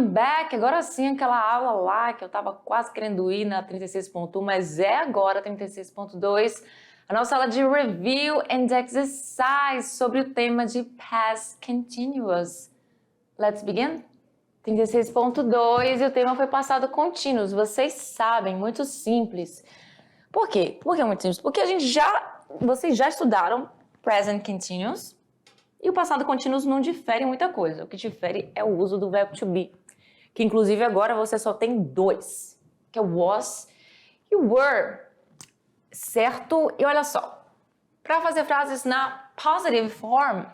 I'm back! Agora sim, aquela aula lá que eu tava quase querendo ir na 36.1, mas é agora 36.2, a nossa aula de Review and Exercise sobre o tema de Past Continuous. Let's begin? 36.2 e o tema foi passado contínuos. Vocês sabem, muito simples. Por quê? Por que é muito simples? Porque vocês já estudaram Present Continuous. E o passado contínuo não difere muita coisa. O que difere é o uso do verbo to be, que inclusive agora você só tem dois, que é o was e o were, certo? E olha só, para fazer frases na positive form,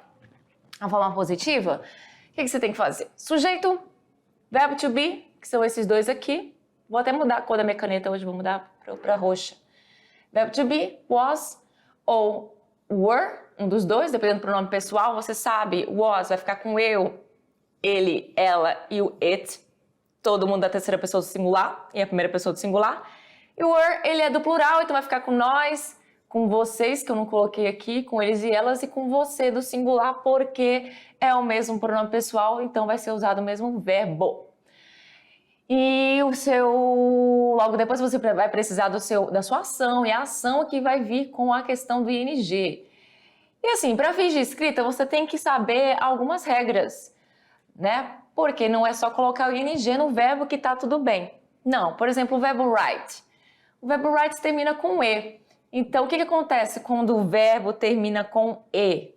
a forma positiva, o que você tem que fazer? Sujeito, verbo to be, que são esses dois aqui. Vou até mudar a cor da minha caneta hoje, vou mudar para roxa. Verbo to be, was ou were, um dos dois, dependendo do pronome pessoal, você sabe, was vai ficar com eu, ele, ela e o it, todo mundo da terceira pessoa do singular e a primeira pessoa do singular. E o were, ele é do plural, então vai ficar com nós, com vocês, que eu não coloquei aqui, com eles e elas, e com você do singular, porque é o mesmo pronome pessoal, então vai ser usado o mesmo verbo. E logo depois você vai precisar da sua ação, e a ação que vai vir com a questão do ing. E assim, para fins de escrita, você tem que saber algumas regras, né? Porque não é só colocar o ing no verbo que tá tudo bem. Não, por exemplo, o verbo write. O verbo write termina com e. Então, o que acontece quando o verbo termina com e?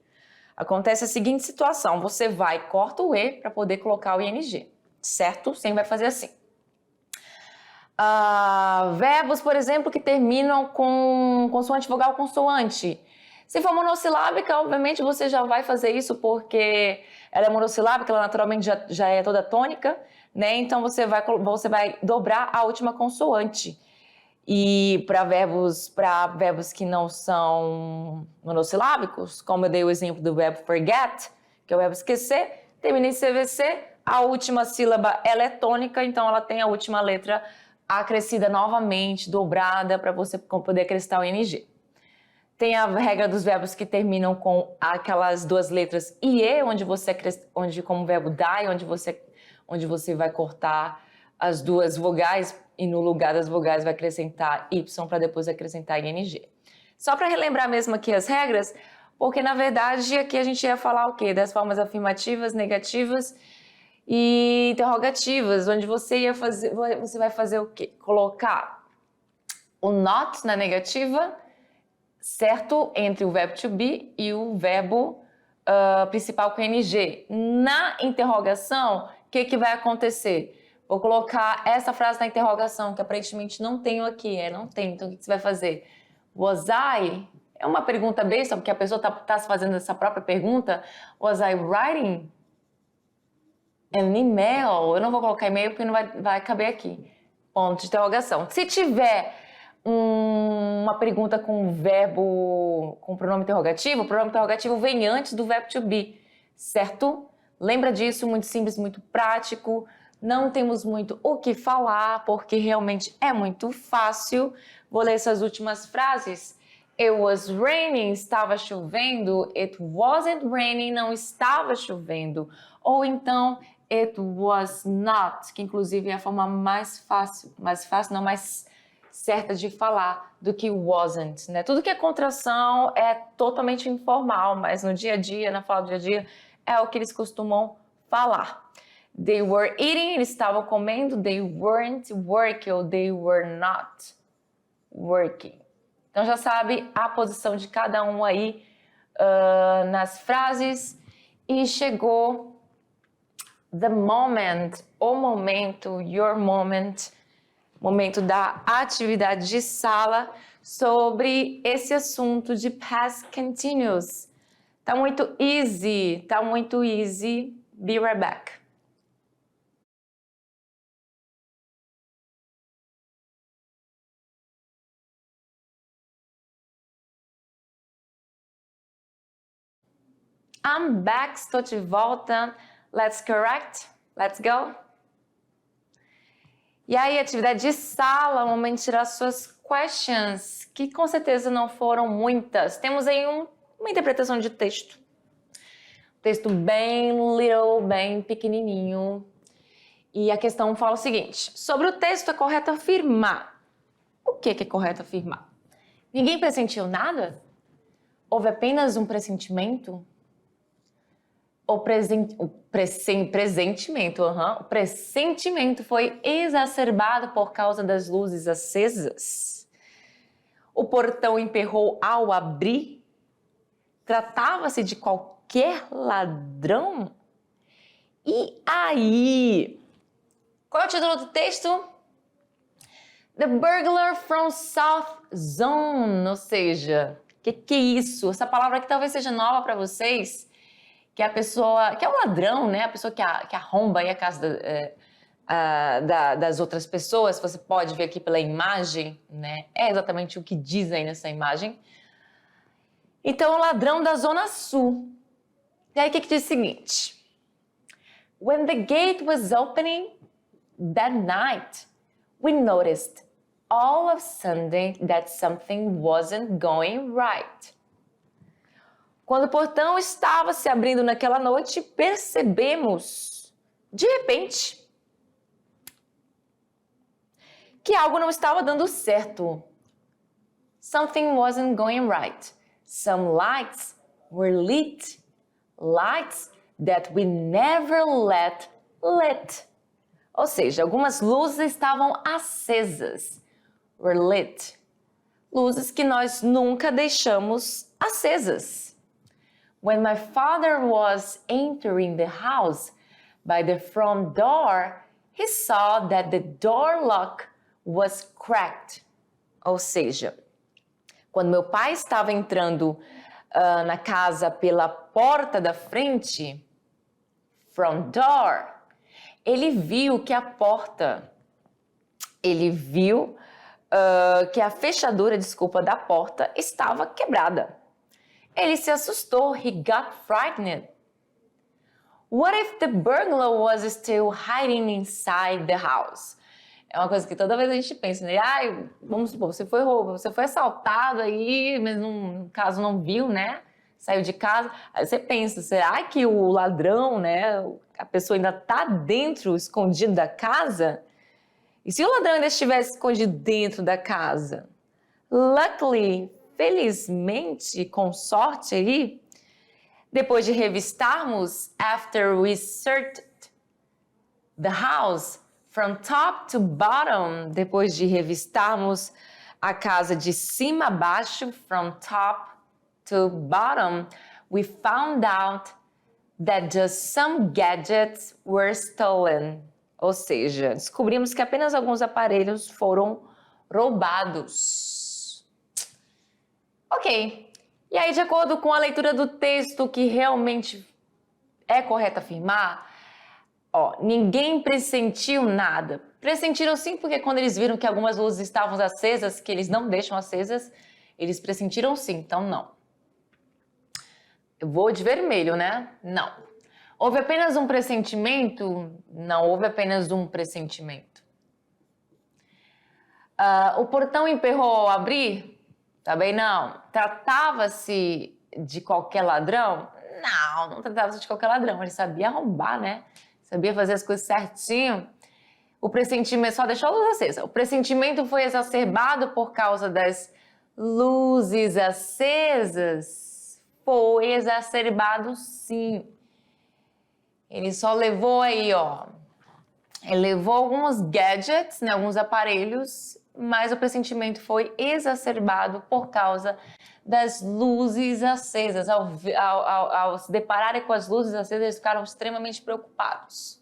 Acontece a seguinte situação, você corta o e para poder colocar o ing, certo? Você vai fazer assim. Verbos, por exemplo, que terminam com consoante, vogal, consoante. Se for monossilábica, obviamente você já vai fazer isso porque ela é monossilábica, ela naturalmente já é toda tônica, né? Então você vai dobrar a última consoante. E para verbos que não são monossilábicos, como eu dei o exemplo do verbo forget, que é o verbo esquecer, termina em CVC, a última sílaba ela é tônica, então ela tem a última letra acrescida novamente, dobrada, para você poder acrescentar o ing. Tem a regra dos verbos que terminam com aquelas duas letras IE, onde como verbo die, onde você vai cortar as duas vogais e no lugar das vogais vai acrescentar Y para depois acrescentar ING. Só para relembrar mesmo aqui as regras, porque na verdade aqui a gente ia falar o quê? Das formas afirmativas, negativas e interrogativas, onde você vai fazer o quê? Colocar o not na negativa, certo? Entre o verbo to be e o verbo principal com ing. Na interrogação, o que vai acontecer? Vou colocar essa frase na interrogação, que aparentemente não tenho aqui, não tem. Então, o que você vai fazer? Was I? É uma pergunta besta, porque a pessoa está se fazendo essa própria pergunta. Was I writing an email? Eu não vou colocar e-mail porque não vai caber aqui. Ponto de interrogação. Se tiver uma pergunta com verbo, com pronome interrogativo, o pronome interrogativo vem antes do verbo to be, certo? Lembra disso, muito simples, muito prático. Não temos muito o que falar, porque realmente é muito fácil. Vou ler essas últimas frases. It was raining, estava chovendo. It wasn't raining, não estava chovendo. Ou então, it was not, que inclusive é a forma mais certa de falar do que wasn't, né? Tudo que é contração é totalmente informal, mas no dia a dia, na fala do dia a dia, é o que eles costumam falar. They were eating, eles estavam comendo. They weren't working, ou they were not working. Então já sabe a posição de cada um aí nas frases. E chegou the moment, o momento, your moment, momento da atividade de sala sobre esse assunto de past continuous. Tá muito easy, tá muito easy. Be right back. I'm back, estou de volta. Let's correct, let's go. E aí, atividade de sala, momento de tirar suas questions, que com certeza não foram muitas. Temos aí uma interpretação de texto. Texto bem little, bem pequenininho. E a questão fala o seguinte: sobre o texto é correto afirmar. O que é correto afirmar? Ninguém pressentiu nada? Houve apenas um pressentimento? O pressentimento foi exacerbado por causa das luzes acesas. O portão emperrou ao abrir? Tratava-se de qualquer ladrão? E aí? Qual é o título do texto? The Burglar from South Zone, ou seja, o que é isso? Essa palavra aqui talvez seja nova para vocês, que é a pessoa, que é o ladrão, né? A pessoa que arromba aí a casa das outras pessoas. Você pode ver aqui pela imagem, né? É exatamente o que diz aí nessa imagem. Então, o ladrão da Zona Sul. E aí, o que diz o seguinte? When the gate was opening that night, we noticed all of a sudden that something wasn't going right. Quando o portão estava se abrindo naquela noite, percebemos, de repente, que algo não estava dando certo. Something wasn't going right. Some lights were lit. Lights that we never let lit. Ou seja, algumas luzes estavam acesas. Were lit. Luzes que nós nunca deixamos acesas. When my father was entering the house by the front door, he saw that the door lock was cracked. Ou seja, quando meu pai estava entrando na casa pela porta da frente, front door, ele viu que a porta, que a fechadura, da porta estava quebrada. Ele se assustou. He got frightened. What if the burglar was still hiding inside the house? É uma coisa que toda vez a gente pensa, né? Ai, vamos supor, você foi assaltado aí, mas no caso não viu, né? Saiu de casa. Aí você pensa, será que o ladrão, né? A pessoa ainda tá dentro, escondido da casa? E se o ladrão ainda estivesse escondido dentro da casa? Luckily, felizmente, com sorte aí, depois de revistarmos, after we searched the house from top to bottom, depois de revistarmos a casa de cima a baixo, from top to bottom, we found out that just some gadgets were stolen. Ou seja, descobrimos que apenas alguns aparelhos foram roubados. Ok. E aí, de acordo com a leitura do texto, que realmente é correto afirmar, ninguém pressentiu nada. Pressentiram sim, porque quando eles viram que algumas luzes estavam acesas, que eles não deixam acesas, eles pressentiram sim, então não. Eu vou de vermelho, né? Não. Houve apenas um pressentimento? Não, houve apenas um pressentimento. O portão emperrou ao abrir? Também não. Tratava-se de qualquer ladrão? Não tratava-se de qualquer ladrão. Ele sabia arrombar, né? Sabia fazer as coisas certinho. O pressentimento, só deixou a luz acesa. O pressentimento foi exacerbado por causa das luzes acesas? Foi exacerbado, sim. Ele só levou aí, ele levou alguns gadgets, né, alguns aparelhos, mas o pressentimento foi exacerbado por causa das luzes acesas. Ao se depararem com as luzes acesas, eles ficaram extremamente preocupados.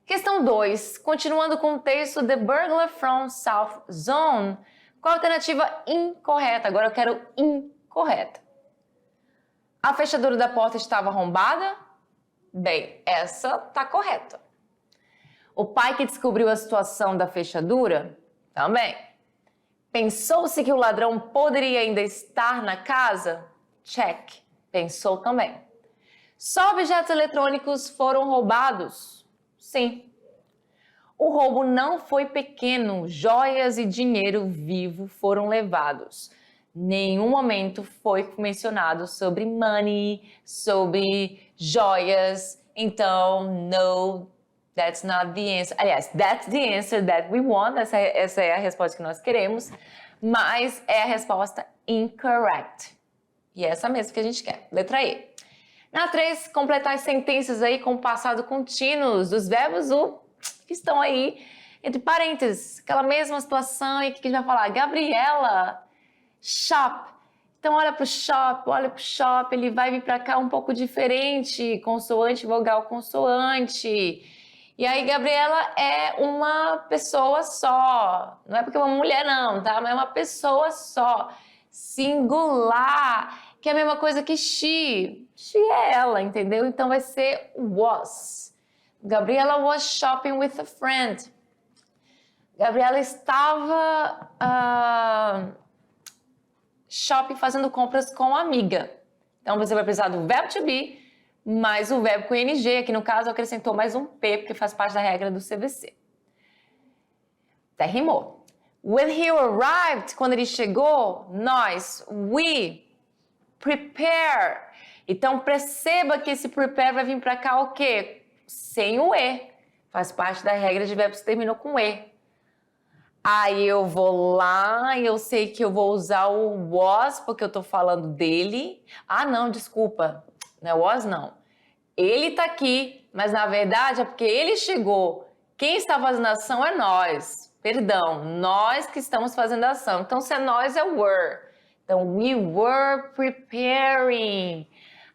Questão 2. Continuando com o texto The Burglar from South Zone. Qual a alternativa incorreta? Agora eu quero incorreta. A fechadura da porta estava arrombada? Bem, essa está correta. O pai que descobriu a situação da fechadura? Também. Pensou-se que o ladrão poderia ainda estar na casa? Check. Pensou também. Só objetos eletrônicos foram roubados? Sim. O roubo não foi pequeno. Joias e dinheiro vivo foram levados. Nenhum momento foi mencionado sobre money, sobre joias. Então, no That's not the answer. Aliás, that's the answer that we want. Essa é a resposta que nós queremos. Mas é a resposta incorrect. E é essa mesmo que a gente quer. Letra E. Na 3, completar as sentenças aí com o passado contínuos dos verbos que estão aí entre parênteses. Aquela mesma situação e que a gente vai falar. Gabriela, shop. Então olha pro shop, ele vai vir para cá um pouco diferente. Consoante, vogal, consoante. E aí, Gabriela é uma pessoa só. Não é porque é uma mulher não, tá? Mas é uma pessoa só. Singular. Que é a mesma coisa que she. She é ela, entendeu? Então vai ser was. Gabriela was shopping with a friend. Gabriela estava shopping, fazendo compras com uma amiga. Então você vai precisar do verbo to be, mais o verbo com ing. Aqui no caso acrescentou mais um P, porque faz parte da regra do CVC. Até rimou. When he arrived, quando ele chegou, nós, we, prepare. Então perceba que esse prepare vai vir para cá o quê? Sem o E. Faz parte da regra de verbos que terminam com E. Aí eu vou lá e eu sei que eu vou usar o was, porque eu tô falando dele. Ah, não, desculpa. Não é was, não. Ele tá aqui, mas na verdade é porque ele chegou. Quem está fazendo a ação é nós. Perdão, nós que estamos fazendo a ação. Então, se é nós, é were. Então, we were preparing.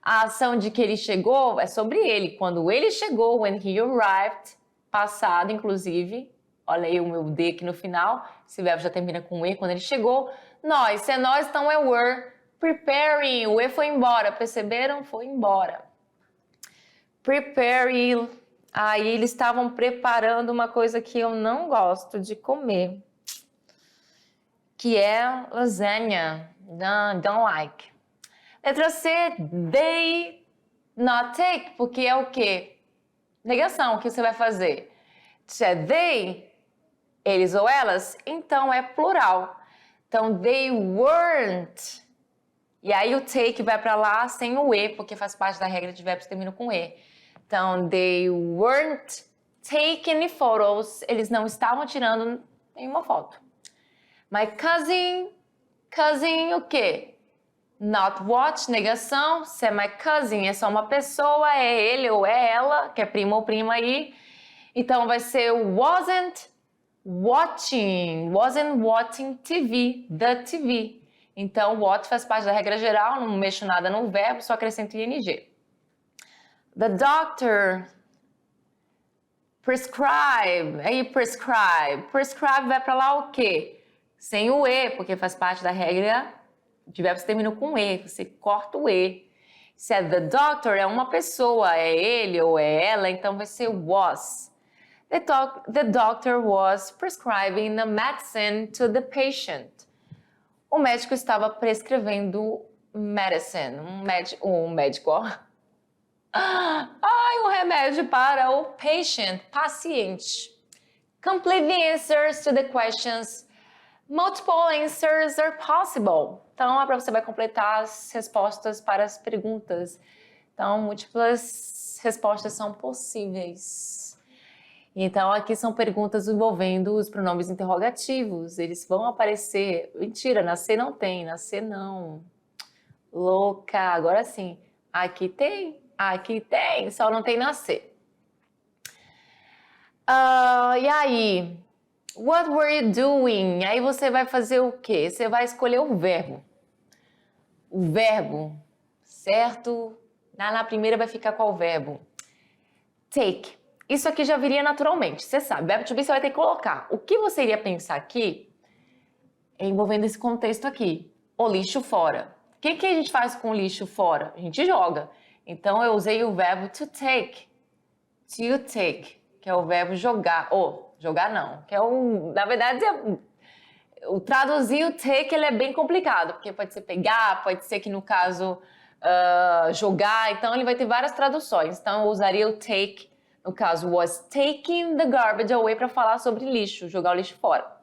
A ação de que ele chegou é sobre ele. Quando ele chegou, when he arrived, passado, inclusive. Olha aí o meu D aqui no final. Esse verbo já termina com E. Quando ele chegou, nós. Se é nós, então é were preparing. O E foi embora. Perceberam? Foi embora. Prepare. Aí eles estavam preparando uma coisa que eu não gosto de comer. Que é lasanha. Don't like. Letra C. They not take. Porque é o quê? Negação. O que você vai fazer? Se é they, eles ou elas, então é plural. Então, they weren't. E aí o take vai para lá sem o E, porque faz parte da regra de verbos que terminam com E. Então, they weren't taking any photos. Eles não estavam tirando nenhuma foto. My cousin o quê? Not watch, negação. Se é my cousin, é só uma pessoa, é ele ou é ela, que é primo ou prima aí. Então, vai ser wasn't watching TV, the TV. Então, what faz parte da regra geral, não mexo nada no verbo, só acrescento ing. The doctor prescribe. Aí, prescribe. Prescribe vai para lá o quê? Sem o E, porque faz parte da regra de verbos que terminam com E. Você corta o E. Se é the doctor, é uma pessoa, é ele ou é ela, então vai ser was. The doctor was prescribing the medicine to the patient. O médico estava prescrevendo medicine. Um médico, ó. Um remédio para o patient, paciente. Complete the answers to the questions. Multiple answers are possible. Então, você vai completar as respostas para as perguntas. Então, múltiplas respostas são possíveis. Então, aqui são perguntas envolvendo os pronomes interrogativos. Eles vão aparecer... Mentira, nascer não tem, nascer não. Louca, agora sim. Aqui tem, só não tem nascer. E aí? What were you doing? Aí você vai fazer o quê? Você vai escolher o verbo. O verbo, certo? Na primeira vai ficar qual verbo? Take. Isso aqui já viria naturalmente, você sabe. Verbo to be você vai ter que colocar. O que você iria pensar aqui, envolvendo esse contexto aqui? O lixo fora. O que a gente faz com o lixo fora? A gente joga. Então, eu usei o verbo to take. To take, que é o verbo jogar. Jogar não. Que é na verdade, o traduzir o take ele é bem complicado. Porque pode ser pegar, pode ser que no caso, jogar. Então, ele vai ter várias traduções. Então, eu usaria o take. No caso, was taking the garbage away para falar sobre lixo, jogar o lixo fora.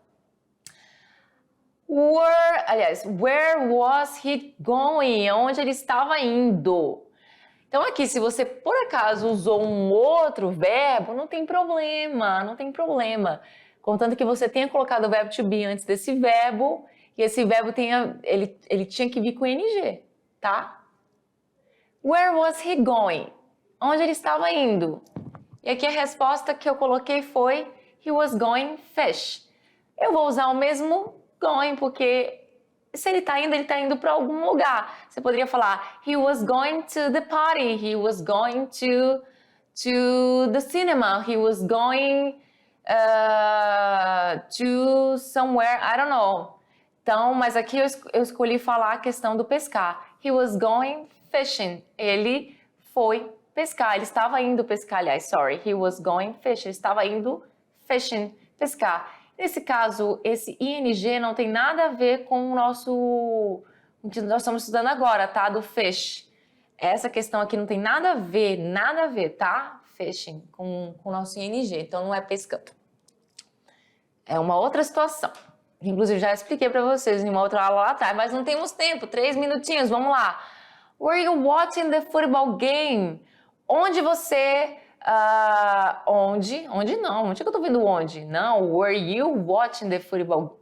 Where was he going? Onde ele estava indo? Então aqui, se você por acaso usou um outro verbo, não tem problema, não tem problema. Contanto que você tenha colocado o verbo to be antes desse verbo, e esse verbo ele tinha que vir com ing, tá? Where was he going? Onde ele estava indo? E aqui a resposta que eu coloquei foi he was going fish. Eu vou usar o mesmo going, porque se ele está indo para algum lugar. Você poderia falar he was going to the party, he was going to the cinema, he was going to somewhere, I don't know. Então, mas aqui eu escolhi falar a questão do pescar. He was going fishing. Ele foi pescar. Ele estava indo pescar, aliás, sorry. He was going fishing. Ele estava indo fishing, pescar. Nesse caso, esse ing não tem nada a ver com o que nós estamos estudando agora, tá? Do fish. Essa questão aqui não tem nada a ver, tá? Fishing, com o nosso ing. Então, não é pescando. É uma outra situação. Inclusive, já expliquei para vocês em uma outra aula lá atrás, mas não temos tempo. 3 minutinhos, vamos lá. Were you watching the football game? Onde você... onde que eu tô vendo onde? Não, were you watching the football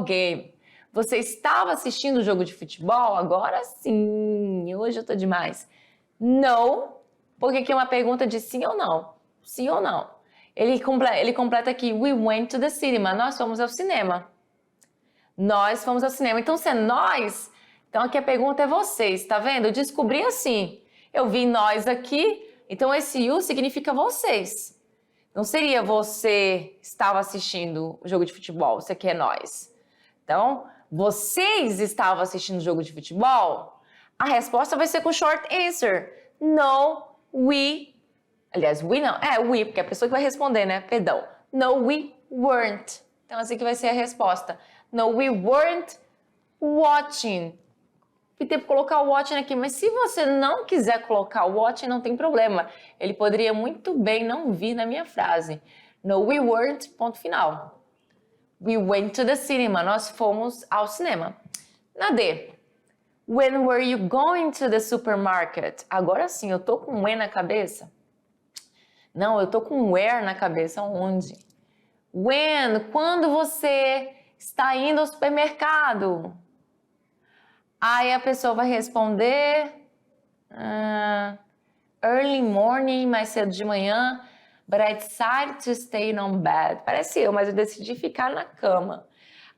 game? Você estava assistindo o jogo de futebol? Agora sim, hoje eu tô demais. No, porque aqui é uma pergunta de sim ou não. Sim ou não. Ele completa aqui, we went to the cinema. Nós fomos ao cinema. Nós fomos ao cinema. Então, se é nós, então aqui a pergunta é vocês, tá vendo? Eu descobri assim. Eu vi nós aqui, então esse you significa vocês. Não seria você estava assistindo o jogo de futebol, você quer nós. Então, vocês estavam assistindo o jogo de futebol? A resposta vai ser com short answer. No, we... Aliás, we não. We, porque é a pessoa que vai responder, né? Perdão. No, we weren't. Então, assim que vai ser a resposta. No, we weren't watching. E tem que colocar o watching aqui, mas se você não quiser colocar o watching, não tem problema. Ele poderia muito bem não vir na minha frase. No, we weren't, ponto final. We went to the cinema. Nós fomos ao cinema. Na D. When were you going to the supermarket? Agora sim, eu tô com when na cabeça. Não, eu tô com where na cabeça. Onde? When? Quando você está indo ao supermercado? Aí a pessoa vai responder early morning, mais cedo de manhã, but I decided to stay on bed. Parece eu, mas eu decidi ficar na cama.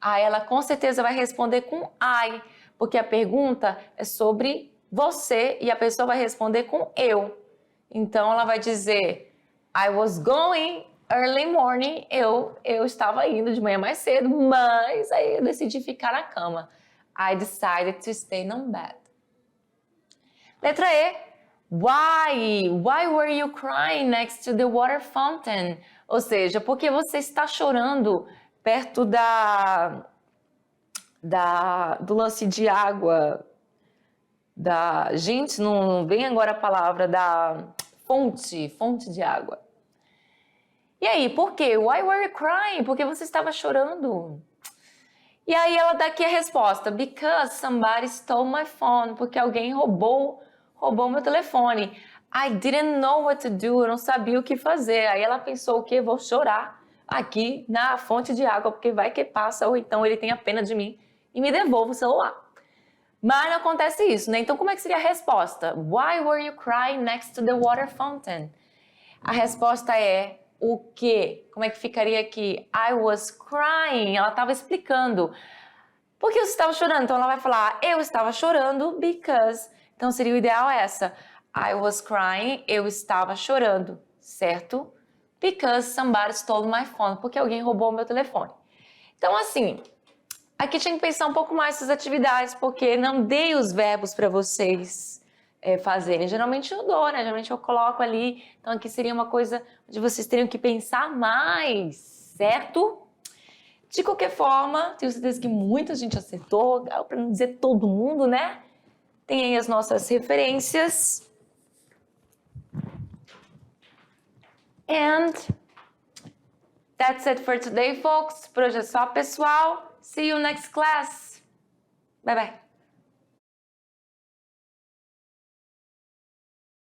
Aí ela com certeza vai responder com I, porque a pergunta é sobre você e a pessoa vai responder com eu. Então ela vai dizer I was going early morning, eu estava indo de manhã mais cedo, mas aí eu decidi ficar na cama. I decided to stay on bed. Letra E. Why were you crying next to the water fountain? Ou seja, porque você está chorando perto do lance de água. Gente, não vem agora a palavra da fonte de água. E aí, por quê? Why were you crying? Porque você estava chorando. E aí ela dá aqui a resposta. Because somebody stole my phone. Porque alguém roubou meu telefone. I didn't know what to do. Eu não sabia o que fazer. Aí ela pensou que vou chorar aqui na fonte de água, porque vai que passa, ou então ele tem a pena de mim e me devolve o celular. Mas não acontece isso, né? Então como é que seria a resposta? Why were you crying next to the water fountain? A resposta é o quê? Como é que ficaria aqui? I was crying. Ela estava explicando. Por que você estava chorando? Então ela vai falar, eu estava chorando because. Então seria o ideal essa. I was crying, eu estava chorando, certo? Because somebody stole my phone. Porque alguém roubou o meu telefone. Então assim, aqui tinha que pensar um pouco mais nessas atividades, porque não dei os verbos para vocês fazerem. Geralmente eu dou, né? Geralmente eu coloco ali. Então aqui seria uma coisa onde vocês teriam que pensar mais, certo? De qualquer forma, tenho certeza que muita gente acertou, para não dizer todo mundo, né? Tem aí as nossas referências. And that's it for today, folks. Por hoje é só, pessoal. See you next class. Bye, bye.